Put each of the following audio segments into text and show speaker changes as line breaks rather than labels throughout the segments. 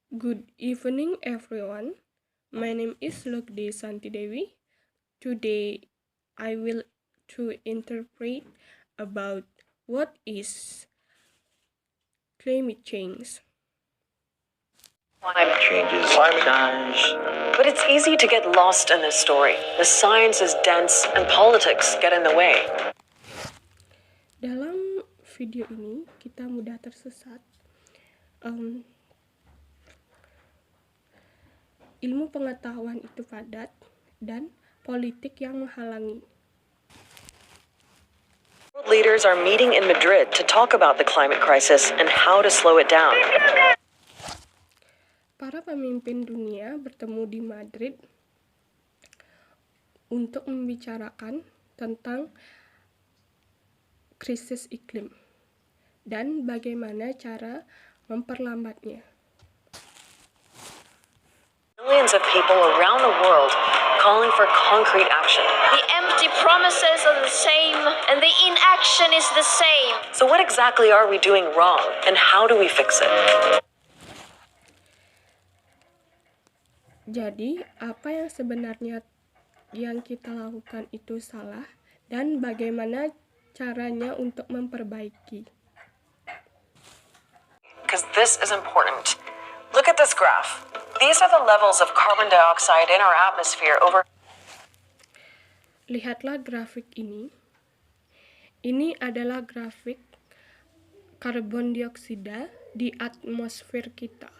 Good evening, everyone. My name is Lokde Santidewi. Today, I will to interpret about what is climate change.
Climate change. But it's easy to get lost in this story. The science is dense and politics get in the way.
Dalam video ini, kita mudah tersesat. Ilmu pengetahuan itu padat dan politik yang menghalangi.
World leaders are meeting in Madrid to talk about the climate crisis and how to slow it down.
Para pemimpin dunia bertemu di Madrid untuk membicarakan tentang krisis iklim dan bagaimana cara memperlambatnya.
Millions of people around the world calling for concrete action.
The empty promises are the same, and the inaction is the same.
So what exactly are we doing wrong, and how do we fix it?
Jadi, apa yang sebenarnya yang kita lakukan itu salah dan bagaimana caranya untuk memperbaiki?
Because this is important. Look at this graph. These are the levels of carbon dioxide in our atmosphere over.
Lihatlah grafik ini. Ini adalah grafik karbon dioksida di atmosfer kita.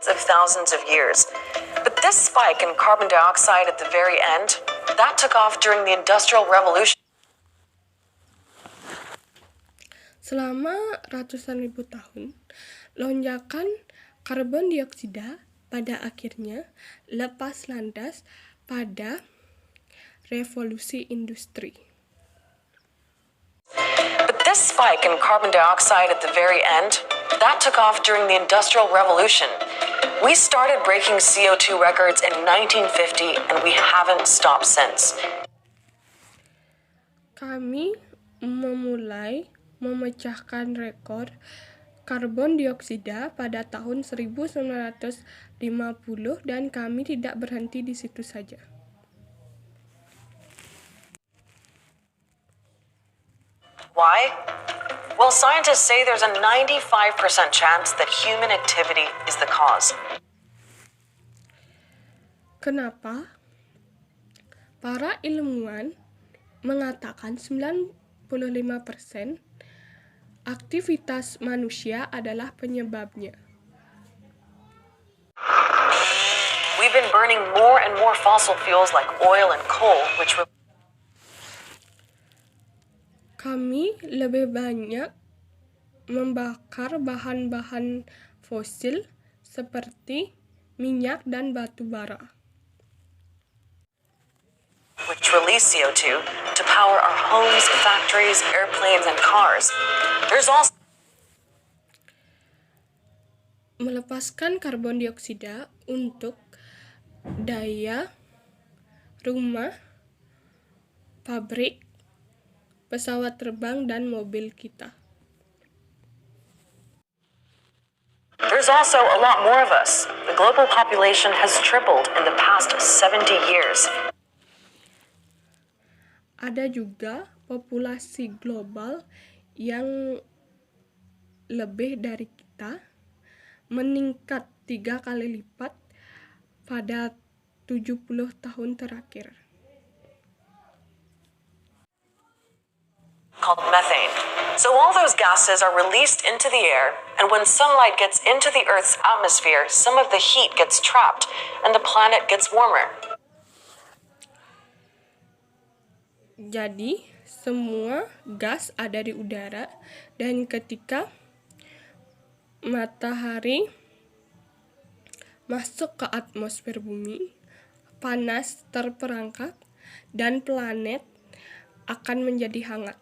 Of thousands of years. But this spike in carbon dioxide at the very end, that took off during the Industrial Revolution.
Selama ratusan ribu tahun, lonjakan karbon dioksida pada akhirnya lepas landas pada revolusi industri.
But this spike in carbon dioxide at the very end, that took off during the Industrial Revolution. We started breaking CO2 records in 1950 and we haven't stopped since.
Kami memulai memecahkan rekor karbon dioksida pada tahun 1950 dan kami tidak berhenti di situ saja.
Why? Well, scientists say there's a 95% chance that human activity is the cause.
Kenapa? Para ilmuwan mengatakan 95% aktivitas manusia adalah penyebabnya.
We've been burning more and more fossil fuels like oil and coal, which
Kami lebih banyak membakar bahan-bahan fosil seperti minyak dan batu bara,
which release CO2 to power our homes, factories, airplanes, and cars. There's also
melepaskan karbon dioksida untuk daya rumah, pabrik, pesawat terbang, dan mobil kita.
There's also a lot more of us. The global population has tripled in the past 70 years.
Ada juga populasi global yang lebih dari kita, meningkat 3 kali lipat pada 70 tahun terakhir.
Called methane. So all those gases are released into the air, and when sunlight gets into the Earth's atmosphere, some of the heat gets trapped, and the planet gets warmer.
Jadi, semua gas ada di udara, dan ketika matahari masuk ke atmosfer bumi, panas terperangkap, dan planet akan menjadi hangat.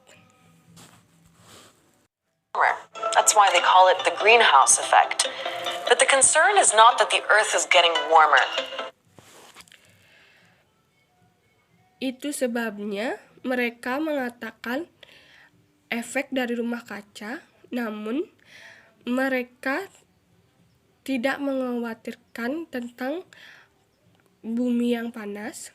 That's why they call it the greenhouse effect. But the concern is not that the Earth is getting warmer.
Itu sebabnya mereka mengatakan efek dari rumah kaca, namun mereka tidak mengkhawatirkan tentang bumi yang panas.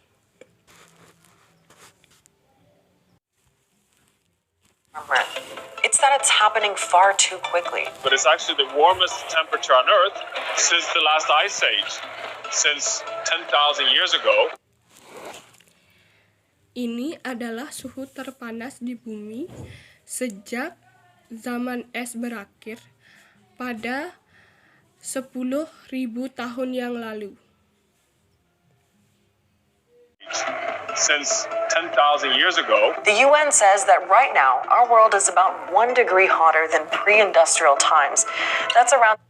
It's that it's happening far too quickly.
But it's actually the warmest temperature on Earth since the last ice age, since 10,000 years ago.
Ini adalah suhu terpanas di bumi sejak zaman es berakhir pada 10.000 tahun yang lalu.
Since 10,000 years ago,
The UN says that right now, our world is about 1 degree hotter than pre-industrial times. That's around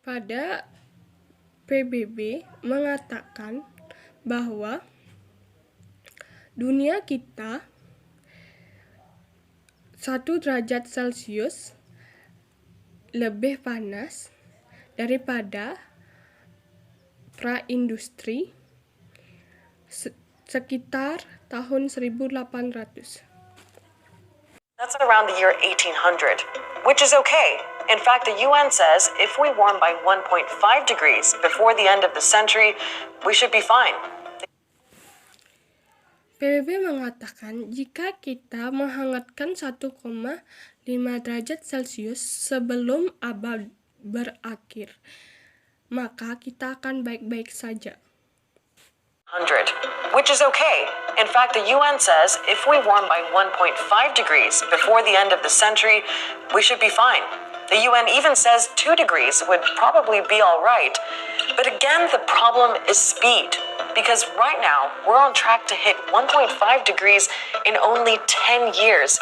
Pada PBB mengatakan bahwa dunia kita 1 derajat Celcius lebih panas daripada pra-industri sekitar tahun 1800.
That's around the year 1800, which is okay. In fact, the UN says if we warm by 1.5 degrees before the end of the century, we should be fine.
PBB mengatakan jika kita menghangatkan 1,5 derajat Celcius sebelum abad berakhir, maka kita akan baik-baik saja.
100, which is okay. In fact, the UN says if we warm by 1.5 degrees before the end of the century, we should be fine. The UN even says 2 degrees would probably be all right. But again, the problem is speed. Because right now, we're on track to hit 1.5 degrees in only 10 years.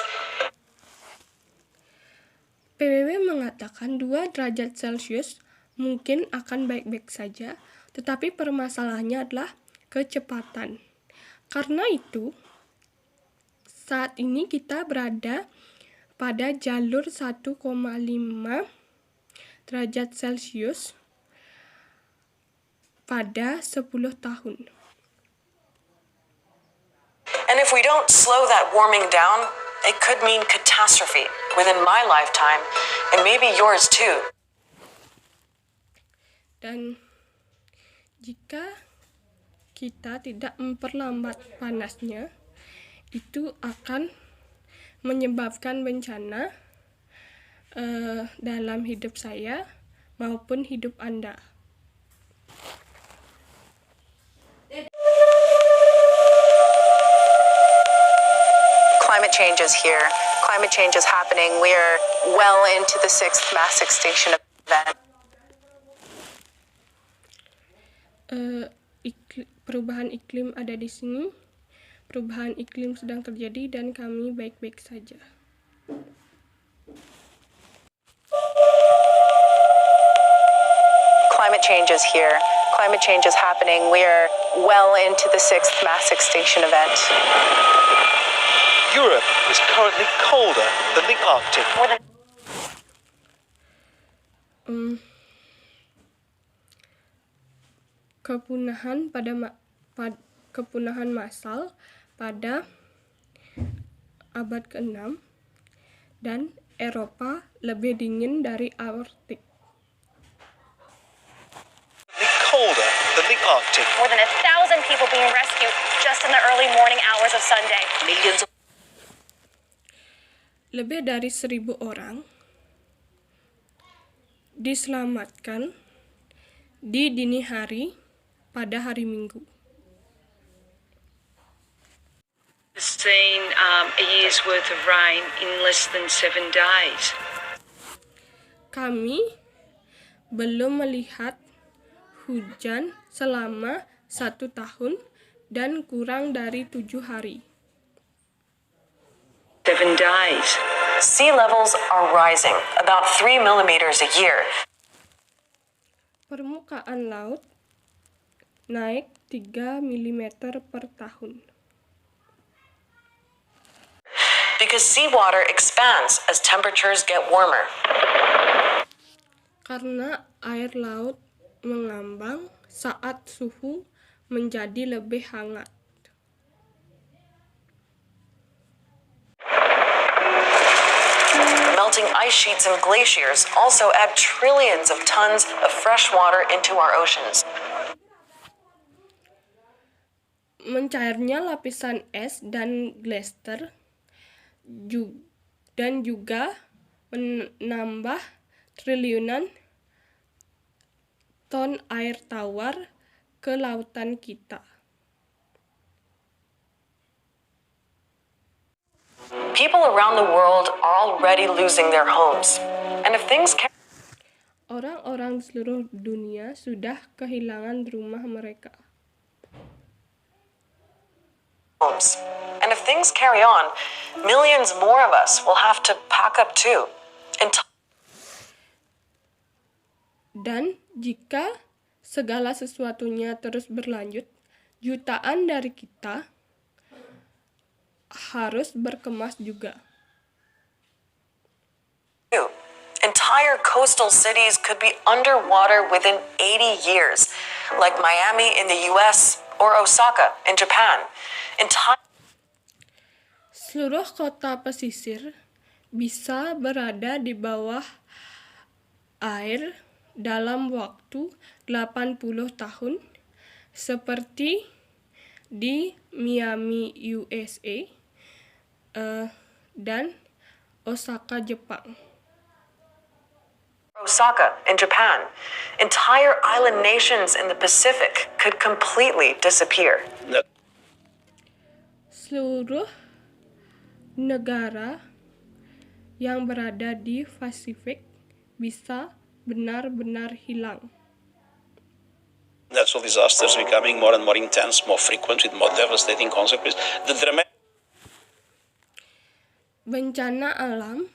PBB mengatakan 2 derajat Celcius mungkin akan baik-baik saja, tetapi permasalahannya adalah kecepatan. Karena itu, saat ini kita berada pada jalur 1,5 derajat Celcius pada 10 tahun.
And if we don't slow that warming down, it could mean catastrophe within my lifetime, and maybe yours too.
Dan jika kita tidak memperlambat panasnya, itu akan menyebabkan bencana dalam hidup saya maupun hidup Anda.
Climate change is here. Climate change is happening. We are well into the 6th mass extinction event.
Perubahan iklim ada di sini. Perubahan iklim sedang terjadi dan kami baik-baik saja.
Climate change is here. Climate change is happening. We are well into the 6th mass extinction event.
Europe is currently colder than the Arctic.
Kepunahan massal pada abad ke-6 dan Eropa lebih dingin dari Arktik.
Colder than the Arctic.
More than 1,000 people being rescued just in the early morning hours of Sunday. Millions of
Lebih dari 1.000 orang diselamatkan di dini hari pada hari Minggu.
Seen a year's worth of rain in less than 7 days.
Kami belum melihat hujan selama 1 tahun dan kurang dari 7 hari.
7 days.
Sea levels are rising about 3 millimeters a year.
Permukaan laut naik 3 mm per tahun.
Because seawater expands as temperatures get warmer.
Karena air laut mengambang saat suhu menjadi lebih hangat.
melting ice sheets and glaciers also add trillions of tons of fresh water into our oceans.
Mencairnya lapisan es dan glacier dan juga menambah triliunan ton air tawar ke lautan kita.
People around the world are already losing their homes. And if things
Orang-orang di seluruh dunia sudah kehilangan rumah mereka.
And if things carry on, millions more of us will have to pack up too.
Dan jika segala sesuatunya terus berlanjut, jutaan dari kita harus berkemas juga.
Entire coastal cities could be underwater within 80 years, like Miami in the US or Osaka in Japan.
Seluruh kota pesisir bisa berada di bawah air dalam waktu 80 tahun, seperti di Miami, USA, dan Osaka, Jepang.
Osaka in Japan. Entire island nations in the Pacific could completely disappear.
Seluruh negara yang berada di Pasifik bisa benar-benar hilang.
Natural disasters becoming more and more intense, more frequent, with more devastating consequences.
Bencana alam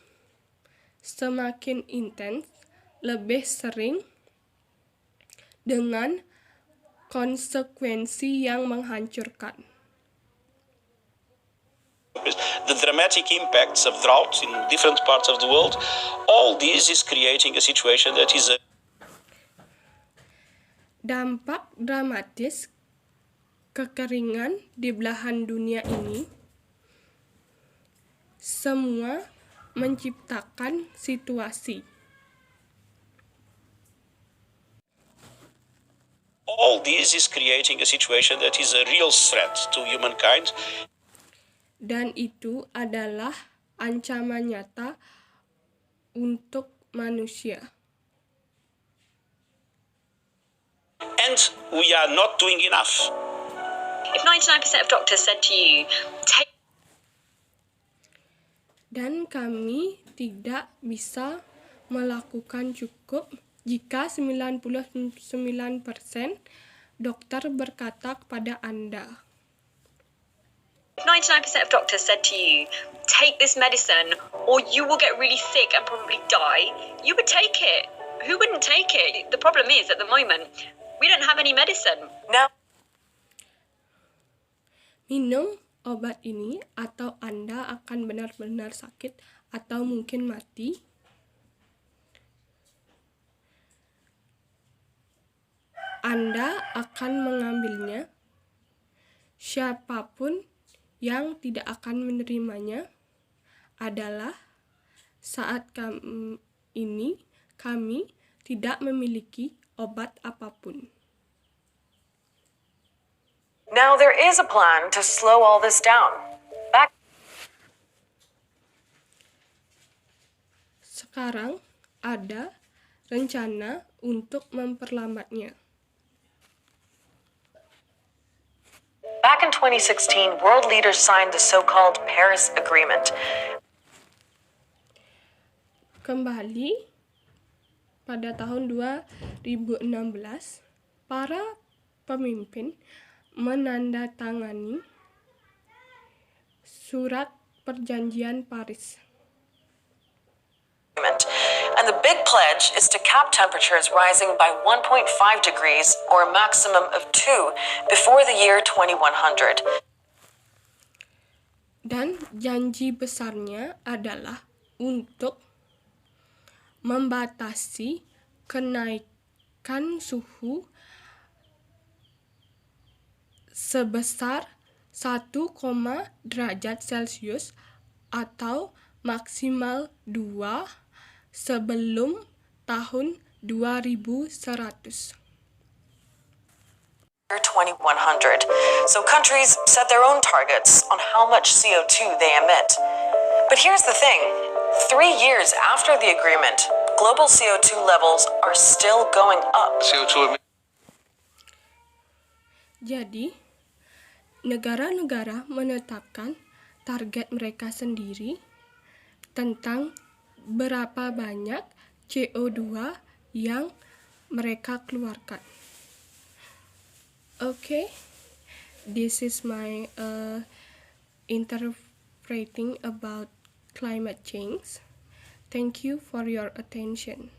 semakin intens, lebih sering, dengan konsekuensi yang menghancurkan.
The dramatic impacts of drought in different parts of the world, all this is creating a situation that is
Dampak dramatis kekeringan di belahan dunia ini semua menciptakan situasi.
All this is creating a situation that is a real threat to humankind.
Dan itu adalah ancaman nyata untuk manusia.
And we are not doing enough.
If 99% of doctors said to you, take...
Dan kami tidak bisa melakukan cukup jika 99% dokter berkata kepada Anda.
If 99% of doctors said to you, take this medicine or you will get really sick and probably die, you would take it. Who wouldn't take it? The problem is, at the moment, we don't have any medicine.
No.
Minum obat ini atau Anda akan benar-benar sakit atau mungkin mati. Anda akan mengambilnya. Siapapun yang tidak akan menerimanya adalah saat kami tidak memiliki obat apapun.
Now there is a plan to slow all this down.
Sekarang ada rencana untuk memperlambatnya.
Back in 2016, world leaders signed the so-called Paris Agreement.
Kembali pada tahun 2016, para pemimpin menandatangani surat perjanjian Paris.
And the big pledge is to cap temperatures rising by 1.5 degrees or a maximum of 2 before the year 2100.
Dan janji besarnya adalah untuk membatasi kenaikan suhu sebesar 1, derajat Celcius atau maksimal 2 sebelum tahun 2100.
2100. So countries set their own targets on how much CO2 they emit. But here's the thing, 3 years after the agreement, global CO2 levels are still going up.
Jadi, negara-negara menetapkan target mereka sendiri tentang berapa banyak CO2 yang mereka keluarkan. Okay, this is my interpreting about climate change. Thank you for your attention.